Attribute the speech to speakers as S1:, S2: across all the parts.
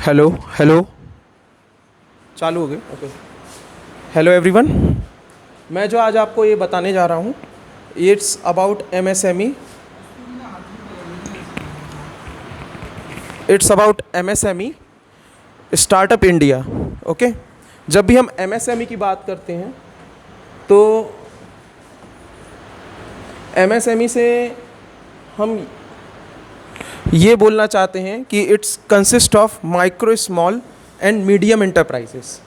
S1: Hello hello चालू हो गए। ओके। Hello everyone. मैं जो आज आपको ये बताने जा रहा हूँ, it's about MSME. It's about MSME startup India. Okay. जब भी हम एमएसएमई की बात करते हैं तो एमएसएमई से हम ये बोलना चाहते हैं कि it's consist of micro small and medium enterprises.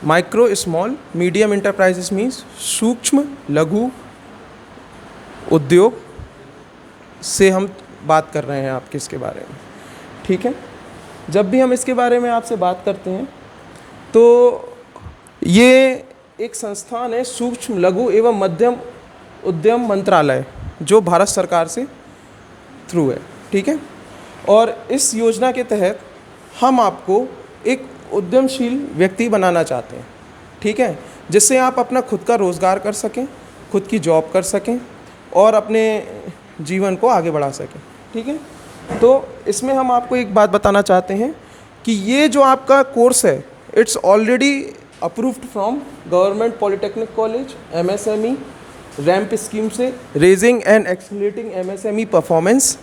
S1: Micro small medium enterprises means सूक्ष्म लघु उद्योग से हम बात कर रहे हैं आपके इसके बारे में। ठीक है। जब भी हम इसके बारे में आपसे बात करते हैं तो ये एक संस्थान है, सूक्ष्म लघु एवं मध्यम उद्यम मंत्रालय, जो भारत सरकार से थ्रू है। ठीक है। और इस योजना के तहत हम आपको एक उद्यमशील व्यक्ति बनाना चाहते हैं। ठीक है। जिससे आप अपना खुद का रोज़गार कर सकें, खुद की जॉब कर सकें और अपने जीवन को आगे बढ़ा सकें। ठीक है। तो इसमें हम आपको एक बात बताना चाहते हैं कि ये जो आपका कोर्स है, it's already approved from government polytechnic college, MSME RAMP scheme से, raising and accelerating MSME performance,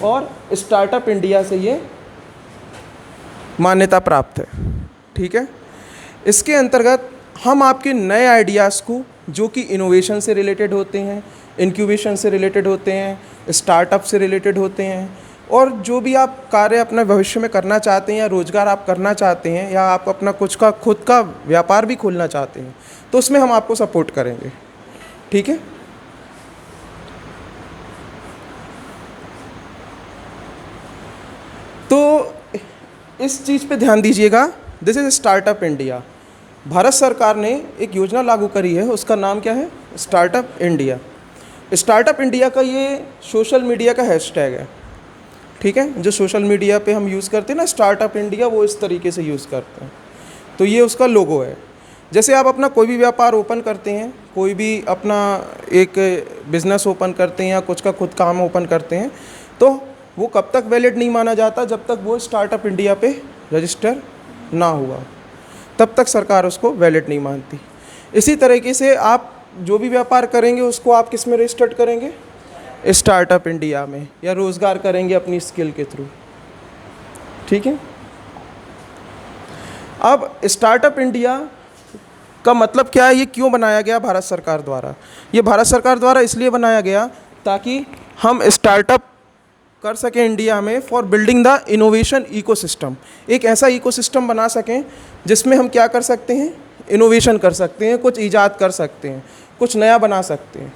S1: और स्टार्टअप इंडिया से ये मान्यता प्राप्त है। ठीक है। इसके अंतर्गत हम आपके नए आइडियाज़ को, जो कि इनोवेशन से रिलेटेड होते हैं, इंक्यूबेशन से रिलेटेड होते हैं, स्टार्टअप से रिलेटेड होते हैं, और जो भी आप कार्य अपने भविष्य में करना चाहते हैं या रोज़गार आप करना चाहते हैं या आप अपना कुछ का खुद का व्यापार भी खोलना चाहते हैं, तो उसमें हम आपको सपोर्ट करेंगे। ठीक है। तो इस चीज़ पे ध्यान दीजिएगा। This is startup India. Bharat सरकार ने एक योजना लागू करी है, उसका नाम क्या है? Startup India. स्टार्टअप इंडिया का ये सोशल मीडिया का हैशटैग है। ठीक है। जो सोशल मीडिया पे हम यूज़ करते हैं ना, स्टार्टअप इंडिया, वो इस तरीके से यूज़ करते हैं। तो ये उसका लोगो है। जैसे आप अपना कोई भी व्यापार ओपन करते हैं, कोई भी अपना एक बिज़नेस ओपन करते हैं या कुछ का खुद काम ओपन करते हैं, तो वो कब तक वैलिड नहीं माना जाता जब तक वो स्टार्टअप इंडिया पे रजिस्टर ना हुआ, तब तक सरकार उसको वैलिड नहीं मानती। इसी तरीके से आप जो भी व्यापार करेंगे उसको आप किस में रजिस्टर्ड करेंगे? स्टार्टअप इंडिया में, या रोज़गार करेंगे अपनी स्किल के थ्रू। ठीक है। अब स्टार्टअप इंडिया का मतलब क्या है, ये क्यों बनाया गया भारत सरकार द्वारा? ये भारत सरकार द्वारा इसलिए बनाया गया ताकि हम स्टार्टअप कर सकें इंडिया में, for building the innovation ecosystem. एक ऐसा इकोसिस्टम बना सकें जिसमें हम क्या कर सकते हैं? इनोवेशन कर सकते हैं, कुछ ईजाद कर सकते हैं, कुछ नया बना सकते हैं।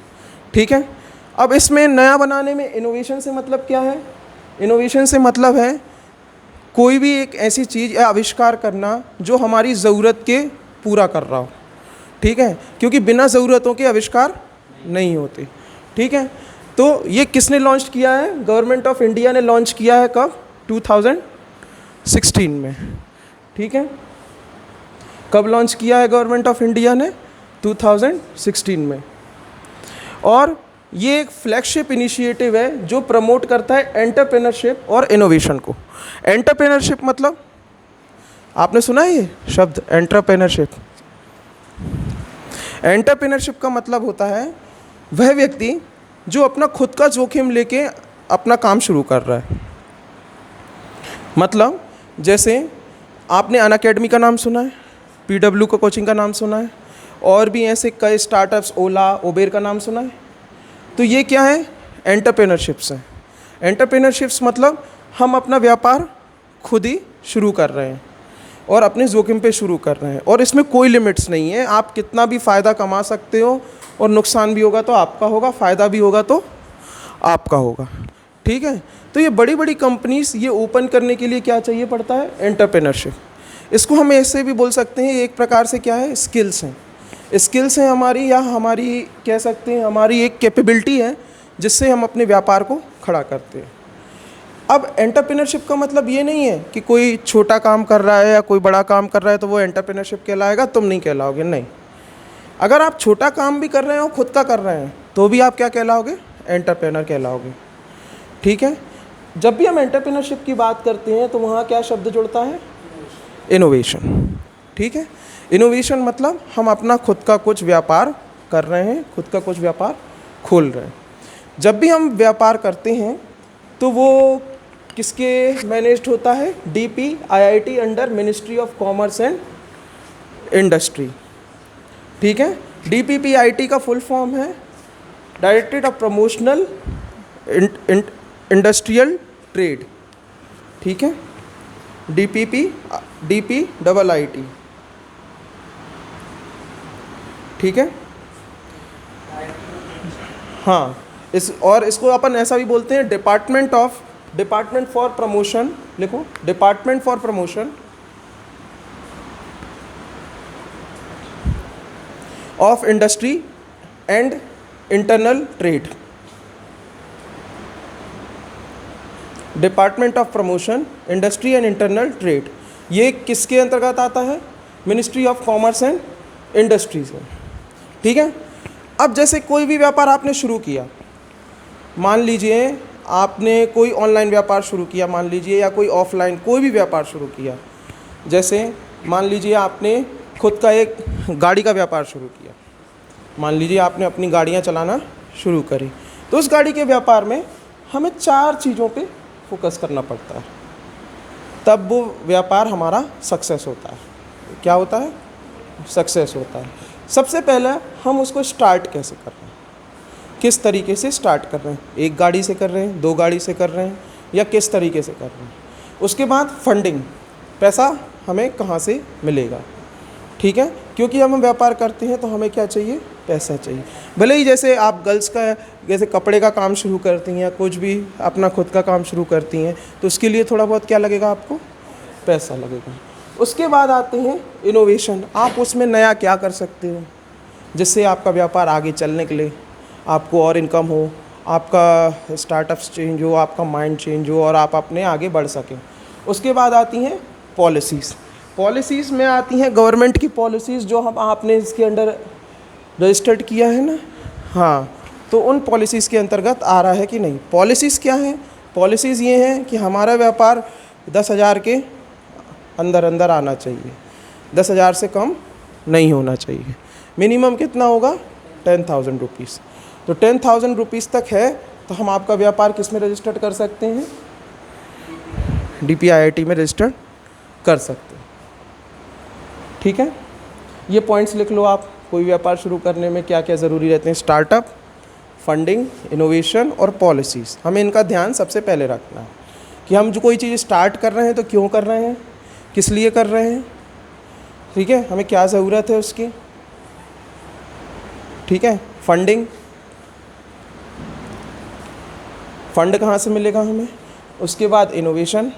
S1: ठीक है। अब इसमें नया बनाने में इनोवेशन से मतलब क्या है? इनोवेशन से मतलब है कोई भी एक ऐसी चीज़ या आविष्कार करना जो हमारी ज़रूरत के पूरा कर रहा हो। ठीक है। क्योंकि बिना ज़रूरतों के आविष्कार नहीं होते। ठीक है। तो ये किसने लॉन्च किया है? गवर्नमेंट ऑफ इंडिया ने लॉन्च किया है। कब? 2016 में। ठीक है। कब लॉन्च किया है गवर्नमेंट ऑफ इंडिया ने? 2016 में। और ये एक फ्लैगशिप इनिशिएटिव है जो प्रमोट करता है एंटरप्रेन्योरशिप और इनोवेशन को। एंटरप्रेन्योरशिप मतलब आपने सुना है ये शब्द, एंटरप्रेन्योरशिप? एंटरप्रेन्योरशिप का मतलब होता है वह व्यक्ति जो अपना खुद का जोखिम लेके अपना काम शुरू कर रहा है। मतलब जैसे आपने अनअकैडमी का नाम सुना है, पीडब्ल्यू का कोचिंग का नाम सुना है, और भी ऐसे कई स्टार्टअप्स, ओला, उबेर का नाम सुना है। तो ये क्या है? एंटरप्रेन्योरशिप्स हैं। एंटरप्रेन्योरशिप्स मतलब हम अपना व्यापार खुद ही शुरू कर रहे हैं और अपने जोखिम पे शुरू कर रहे हैं, और इसमें कोई लिमिट्स नहीं है। आप कितना भी फ़ायदा कमा सकते हो, और नुकसान भी होगा तो आपका होगा, फ़ायदा भी होगा तो आपका होगा। ठीक है। तो ये बड़ी बड़ी कंपनीज ये ओपन करने के लिए क्या चाहिए पड़ता है? एंटरप्रेन्योरशिप। इसको हम ऐसे भी बोल सकते हैं, एक प्रकार से क्या है? स्किल्स हैं। स्किल्स हैं हमारी, या हमारी कह सकते हैं हमारी एक कैपेबिलिटी है जिससे हम अपने व्यापार को खड़ा करते हैं। अब एंटरप्रेन्योरशिप का मतलब ये नहीं है कि कोई छोटा काम कर रहा है या कोई बड़ा काम कर रहा है तो वो एंटरप्रेन्योरशिप कहलाएगा, तुम नहीं कहलाओगे। नहीं। अगर आप छोटा काम भी कर रहे हो, खुद का कर रहे हैं, तो भी आप क्या कहलाओगे? एंटरप्रेन्योर कहलाओगे। ठीक है। जब भी हम एंटरप्रेन्योरशिप की बात करते हैं तो वहाँ क्या शब्द जुड़ता है? इनोवेशन। ठीक है, इनोवेशन मतलब हम अपना खुद का कुछ व्यापार कर रहे हैं, खुद का कुछ व्यापार खोल रहे हैं। जब भी हम व्यापार करते हैं तो वो किसके मैनेज्ड होता है? DPIIT under ministry of commerce and industry. ठीक है, DPPIIT का फुल फॉर्म है directorate of promotional industrial trade. ठीक है, DPIIT। ठीक है, हाँ, इसको अपन ऐसा भी बोलते हैं डिपार्टमेंट फॉर प्रमोशन, लिखो department for promotion of industry and internal trade. Department of promotion industry and internal trade, ये किसके अंतर्गत आता है? Ministry of commerce and industry से। ठीक है, अब जैसे कोई भी व्यापार आपने शुरू किया, मान लीजिए आपने कोई ऑनलाइन व्यापार शुरू किया, मान लीजिए, या कोई ऑफलाइन कोई भी व्यापार शुरू किया, जैसे मान लीजिए आपने खुद का एक गाड़ी का व्यापार शुरू किया, मान लीजिए आपने अपनी गाड़ियाँ चलाना शुरू करी, तो उस गाड़ी के व्यापार में हमें 4 चीज़ों पे फोकस करना पड़ता है, तब वो व्यापार हमारा सक्सेस होता है। क्या होता है? सक्सेस होता है। सबसे पहले हम उसको स्टार्ट कैसे कर रहे हैं, किस तरीके से स्टार्ट कर रहे हैं, एक गाड़ी से कर रहे हैं, 2 गाड़ी से कर रहे हैं, या किस तरीके से कर रहे हैं। उसके बाद फंडिंग, पैसा हमें कहाँ से मिलेगा। ठीक है, क्योंकि हम व्यापार करते हैं तो हमें क्या चाहिए? पैसा चाहिए। भले ही जैसे आप गर्ल्स का जैसे कपड़े का काम शुरू करती हैं या कुछ भी अपना खुद का काम शुरू करती हैं, तो उसके लिए थोड़ा बहुत क्या लगेगा आपको? पैसा लगेगा। उसके बाद आते हैं इनोवेशन, आप उसमें नया क्या कर सकते हो जिससे आपका व्यापार आगे चलने के लिए आपको और इनकम हो, आपका स्टार्टअप्स चेंज हो, आपका माइंड चेंज हो और आप अपने आगे बढ़ सकें। उसके बाद आती हैं पॉलिसीज़। पॉलिसीज़ में आती हैं गवर्नमेंट की पॉलिसीज़ जो हम आपने इसके अंडर रजिस्टर्ड किया है ना, हाँ, तो उन पॉलिसीज़ के अंतर्गत आ रहा है कि नहीं। पॉलिसीज़ क्या हैं? पॉलिसीज़ ये हैं कि हमारा व्यापार 10,000 के अंदर अंदर आना चाहिए, 10,000 से कम नहीं होना चाहिए। मिनिमम कितना होगा? 10,000 रुपीज़। तो 10,000 रुपीज़ तक है तो हम आपका व्यापार किस में रजिस्टर्ड कर सकते हैं? DPIIT में रजिस्टर्ड कर सकते हैं। ठीक है, ये पॉइंट्स लिख लो आप। कोई व्यापार शुरू करने में क्या क्या ज़रूरी रहते हैं? स्टार्टअप, फंडिंग, इनोवेशन और पॉलिसीज़। हमें इनका ध्यान सबसे पहले रखना है कि हम जो कोई चीज़ स्टार्ट कर रहे हैं तो क्यों कर रहे हैं, किस लिए कर रहे हैं। ठीक है, हमें क्या ज़रूरत है उसकी। ठीक है, फंडिंग, फंड कहाँ से मिलेगा हमें। उसके बाद इनोवेशन,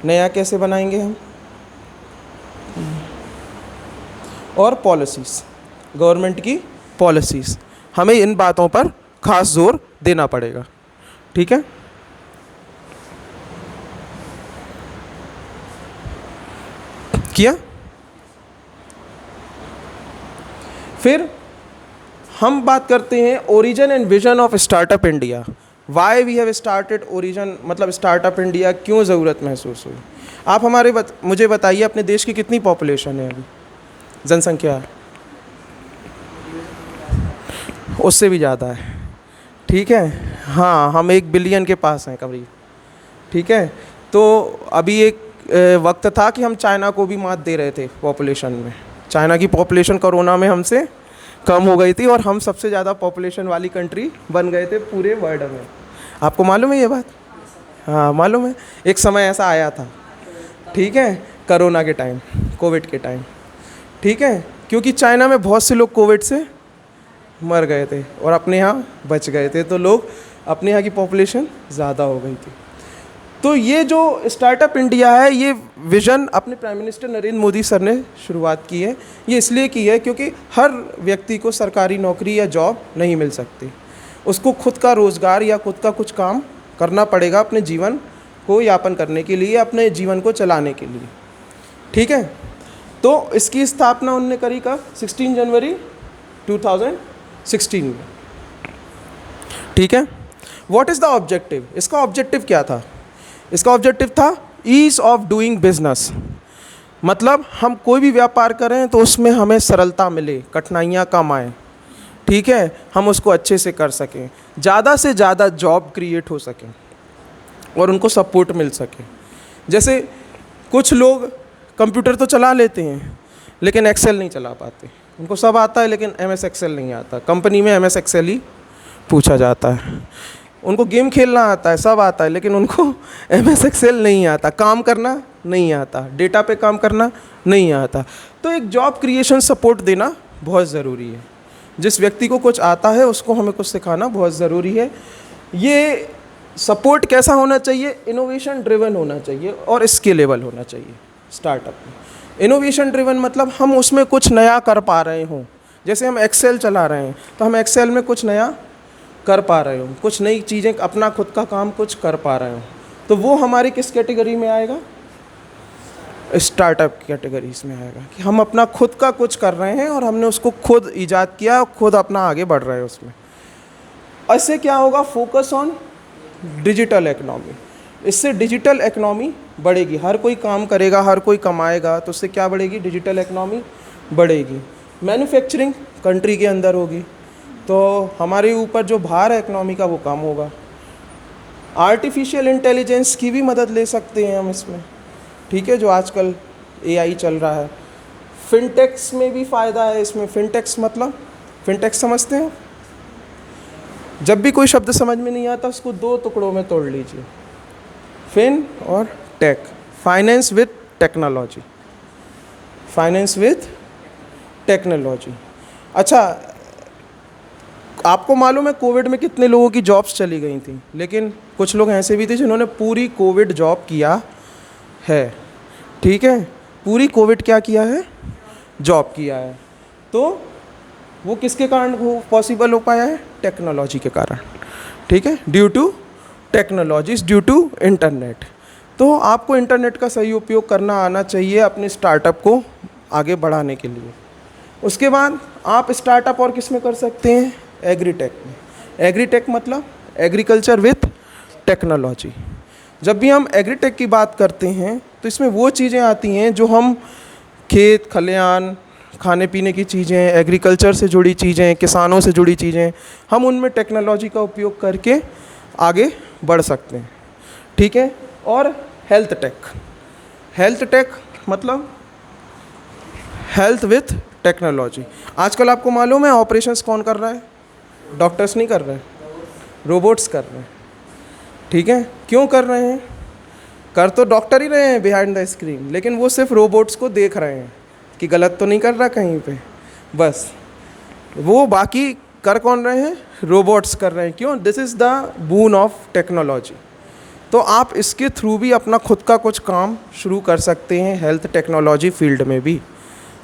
S1: नया कैसे बनाएंगे हम, और पॉलिसीज़, गवर्नमेंट की पॉलिसीज़। हमें इन बातों पर खास जोर देना पड़ेगा। ठीक है, किया। फिर हम बात करते हैं origin and vision of startup India. Why we have started origin, मतलब स्टार्टअप इंडिया क्यों ज़रूरत महसूस हुई। आप मुझे बताइए अपने देश की कितनी पॉपुलेशन है अभी, जनसंख्या? उससे भी ज़्यादा है। ठीक है, हाँ, हम 1 बिलियन के पास हैं करीब। ठीक है, तो अभी एक वक्त था कि हम चाइना को भी मात दे रहे थे पॉपुलेशन में। चाइना की पॉपुलेशन कोरोना में हमसे कम हो गई थी और हम सबसे ज़्यादा पॉपुलेशन वाली कंट्री बन गए थे पूरे वर्ल्ड में। आपको मालूम है ये बात? हाँ, मालूम है। एक समय ऐसा आया था, ठीक है, कोरोना के टाइम, कोविड के टाइम। ठीक है, क्योंकि चाइना में बहुत से लोग कोविड से मर गए थे और अपने यहाँ बच गए थे, तो लोग अपने यहाँ की पॉपुलेशन ज़्यादा हो गई थी। तो ये जो स्टार्टअप इंडिया है, ये विज़न अपने prime minister Narendra Modi sir ने शुरुआत की है। ये इसलिए की है क्योंकि हर व्यक्ति को सरकारी नौकरी या जॉब नहीं मिल सकती, उसको खुद का रोज़गार या खुद का कुछ काम करना पड़ेगा अपने जीवन को यापन करने के लिए, अपने जीवन को चलाने के लिए। ठीक है, तो इसकी स्थापना उन्होंने करी कब? 16 जनवरी 2016 में। ठीक है, व्हाट इज़ द ऑब्जेक्टिव? इसका ऑब्जेक्टिव क्या था? इसका ऑब्जेक्टिव था ईज ऑफ डूइंग बिजनेस, मतलब हम कोई भी व्यापार करें तो उसमें हमें सरलता मिले, कठिनाइयाँ कम आए, ठीक है, हम उसको अच्छे से कर सकें, ज़्यादा से ज़्यादा जॉब क्रिएट हो सकें और उनको सपोर्ट मिल सके। जैसे कुछ लोग कंप्यूटर तो चला लेते हैं लेकिन एक्सेल नहीं चला पाते, उनको सब आता है लेकिन MS एक्सेल नहीं आता, कंपनी में MS एक्सेल ही पूछा जाता है। उनको गेम खेलना आता है, सब आता है, लेकिन उनको MS एक्सेल नहीं आता, काम करना नहीं आता, डेटा पे काम करना नहीं आता। तो एक जॉब क्रिएशन सपोर्ट देना बहुत ज़रूरी है। जिस व्यक्ति को कुछ आता है उसको हमें कुछ सिखाना बहुत ज़रूरी है। ये सपोर्ट कैसा होना चाहिए? इनोवेशन ड्रिवन होना चाहिए और स्केलेबल होना चाहिए स्टार्टअप में। इनोवेशन ड्रिवन मतलब हम उसमें कुछ नया कर पा रहे हों। जैसे हम एक्सेल चला रहे हैं तो हम एक्सेल में कुछ नया कर पा रहे हो, कुछ नई चीज़ें, अपना खुद का काम कुछ कर पा रहे हो, तो वो हमारी किस कैटेगरी में आएगा? स्टार्टअप कैटेगरीज में आएगा कि हम अपना खुद का कुछ कर रहे हैं और हमने उसको खुद ईजाद किया, खुद अपना आगे बढ़ रहे हैं उसमें। इससे क्या होगा? Focus on digital economy. इससे डिजिटल इकोनॉमी बढ़ेगी, हर कोई काम करेगा, हर कोई कमाएगा, तो उससे क्या बढ़ेगी? डिजिटल इकोनॉमी बढ़ेगी। मैन्युफैक्चरिंग कंट्री के अंदर होगी तो हमारे ऊपर जो भार है इकोनॉमी का वो कम होगा। आर्टिफिशियल इंटेलिजेंस की भी मदद ले सकते हैं हम इसमें, ठीक है, जो आजकल AI चल रहा है। फिनटेक्स में भी फ़ायदा है इसमें। फिनटेक्स मतलब, फिनटेक्स समझते हैं? जब भी कोई शब्द समझ में नहीं आता उसको 2 टुकड़ों में तोड़ लीजिए, फिन और tech. Finance with technology, finance with technology. अच्छा, आपको मालूम है कोविड में कितने लोगों की जॉब्स चली गई थी, लेकिन कुछ लोग ऐसे भी थे जिन्होंने पूरी कोविड जॉब किया है, ठीक है, पूरी कोविड क्या किया है? जॉब किया है। तो वो किसके कारण वो पॉसिबल हो पाया है? टेक्नोलॉजी के कारण, ठीक है, due to technologies, due to internet. तो आपको इंटरनेट का सही उपयोग करना आना चाहिए अपने स्टार्टअप को आगे बढ़ाने के लिए। उसके बाद आप स्टार्टअप और किस में कर सकते हैं? एग्रीटेक में। एग्रीटेक मतलब एग्रीकल्चर विथ टेक्नोलॉजी। जब भी हम एग्रीटेक की बात करते हैं तो इसमें वो चीज़ें आती हैं जो हम खेत खलिहान, खाने पीने की चीज़ें, एग्रीकल्चर से जुड़ी चीज़ें, किसानों से जुड़ी चीज़ें, हम उनमें टेक्नोलॉजी का उपयोग करके आगे बढ़ सकते हैं, ठीक है। और हेल्थ टेक, हेल्थ टेक मतलब हेल्थ विथ टेक्नोलॉजी। आजकल आपको मालूम है ऑपरेशंस कौन कर रहा है? डॉक्टर्स नहीं कर रहे, रोबोट्स कर रहे हैं, ठीक है। क्यों कर रहे हैं? कर तो डॉक्टर ही रहे हैं बिहाइंड द स्क्रीन, लेकिन वो सिर्फ रोबोट्स को देख रहे हैं कि गलत तो नहीं कर रहा कहीं पे, बस। वो बाकी कर कौन रहे हैं? रोबोट्स कर रहे हैं। क्यों? This is the boon of technology. तो आप इसके थ्रू भी अपना खुद का कुछ काम शुरू कर सकते हैं, हेल्थ टेक्नोलॉजी फील्ड में भी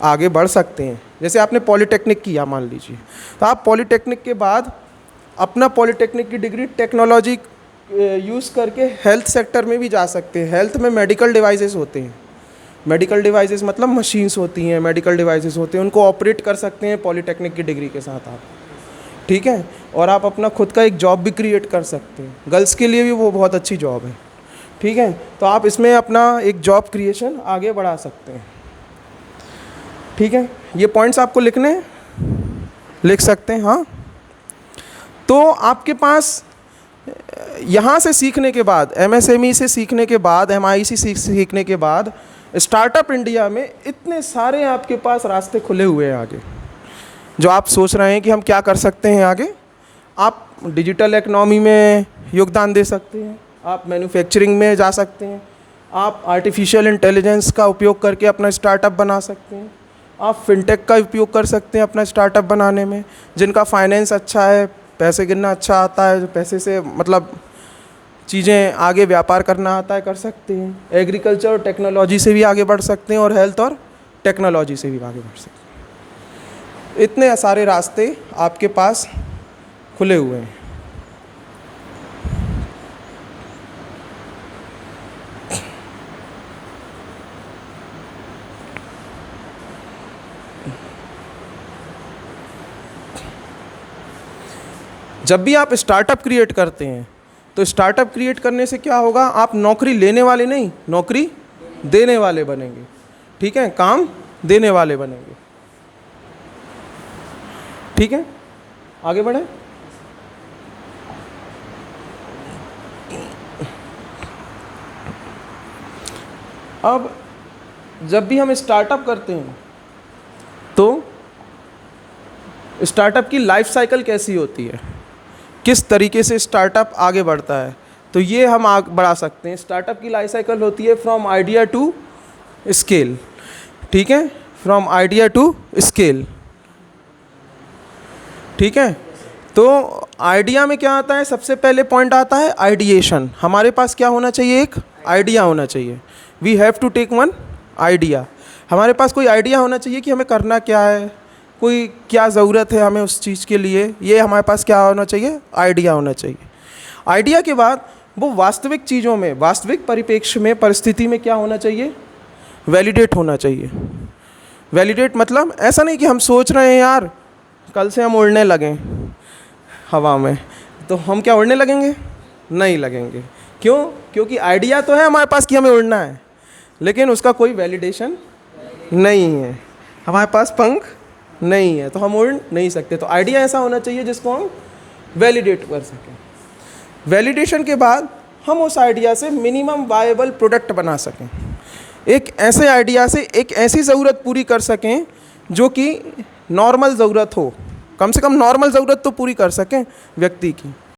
S1: आगे बढ़ सकते हैं। जैसे आपने पॉलीटेक्निक किया मान लीजिए, तो आप पॉलीटेक्निक के बाद अपना पॉलीटेक्निक की डिग्री टेक्नोलॉजी यूज़ करके हेल्थ सेक्टर में भी जा सकते हैं। हेल्थ में मेडिकल डिवाइसेस होते हैं, मेडिकल डिवाइसेस मतलब मशीन्स होती हैं, मेडिकल डिवाइसेस होते हैं, उनको ऑपरेट कर सकते हैं पॉलीटेक्निक की डिग्री के साथ आप, ठीक है। और आप अपना खुद का एक जॉब भी क्रिएट कर सकते हैं। गर्ल्स के लिए भी वो बहुत अच्छी जॉब है, ठीक है। तो आप इसमें अपना एक जॉब क्रिएशन आगे बढ़ा सकते हैं, ठीक है। ये पॉइंट्स आपको लिखने हैं, लिख सकते हैं, हाँ। तो आपके पास यहाँ से सीखने के बाद, MSME से सीखने के बाद, MIC सीखने के बाद, स्टार्टअप इंडिया में इतने सारे आपके पास रास्ते खुले हुए हैं आगे, जो आप सोच रहे हैं कि हम क्या कर सकते हैं आगे। आप डिजिटल इकोनॉमी में योगदान दे सकते हैं, आप मैन्युफैक्चरिंग में जा सकते हैं, आप आर्टिफिशियल इंटेलिजेंस का उपयोग करके अपना स्टार्टअप बना सकते हैं, आप फिनटेक का उपयोग कर सकते हैं अपना स्टार्टअप बनाने में। जिनका फाइनेंस अच्छा है, पैसे गिनना अच्छा आता है, जो पैसे से मतलब चीज़ें आगे व्यापार करना आता है, कर सकते हैं। एग्रीकल्चर और टेक्नोलॉजी से भी आगे बढ़ सकते हैं और हेल्थ और टेक्नोलॉजी से भी आगे बढ़ सकते हैं। इतने सारे रास्ते आपके पास खुले हुए हैं। जब भी आप स्टार्टअप क्रिएट करते हैं तो स्टार्टअप क्रिएट करने से क्या होगा, आप नौकरी लेने वाले नहीं, नौकरी देने वाले बनेंगे। ठीक है, काम देने वाले बनेंगे। ठीक है, आगे बढ़े। अब जब भी हम स्टार्टअप करते हैं तो स्टार्टअप की लाइफ साइकिल कैसी होती है, किस तरीके से स्टार्टअप आगे बढ़ता है, तो ये हम आगे बढ़ा सकते हैं। स्टार्टअप की लाइफ साइकिल होती है फ्रॉम आइडिया टू स्केल। ठीक है, फ्रॉम आइडिया टू स्केल। ठीक है, तो आइडिया में क्या आता है, सबसे पहले पॉइंट आता है आइडिएशन। हमारे पास क्या होना चाहिए, एक आइडिया होना चाहिए। We have to take one idea. हमारे पास कोई आइडिया होना चाहिए कि हमें करना क्या है, कोई क्या ज़रूरत है हमें उस चीज़ के लिए, ये हमारे पास क्या होना चाहिए, आइडिया होना चाहिए। आइडिया के बाद वो वास्तविक चीज़ों में, वास्तविक परिप्रेक्ष्य में, परिस्थिति में क्या होना चाहिए, वैलिडेट होना चाहिए। वैलिडेट मतलब ऐसा नहीं कि हम सोच रहे हैं यार कल से हम उड़ने लगें हवा में, तो हम क्या उड़ने लगेंगे, नहीं लगेंगे। क्यों, क्योंकि आइडिया तो है हमारे पास कि हमें उड़ना है, लेकिन उसका कोई वैलिडेशन नहीं है, हमारे पास पंख नहीं है, तो हम उड़ नहीं सकते। तो आइडिया ऐसा होना चाहिए जिसको हम वैलिडेट कर सकें। वैलिडेशन के बाद हम उस आइडिया से मिनिमम वायबल प्रोडक्ट बना सकें, एक ऐसे आइडिया से एक ऐसी ज़रूरत पूरी कर सकें जो कि नॉर्मल ज़रूरत हो, कम से कम नॉर्मल ज़रूरत तो पूरी कर सकें व्यक्ति की।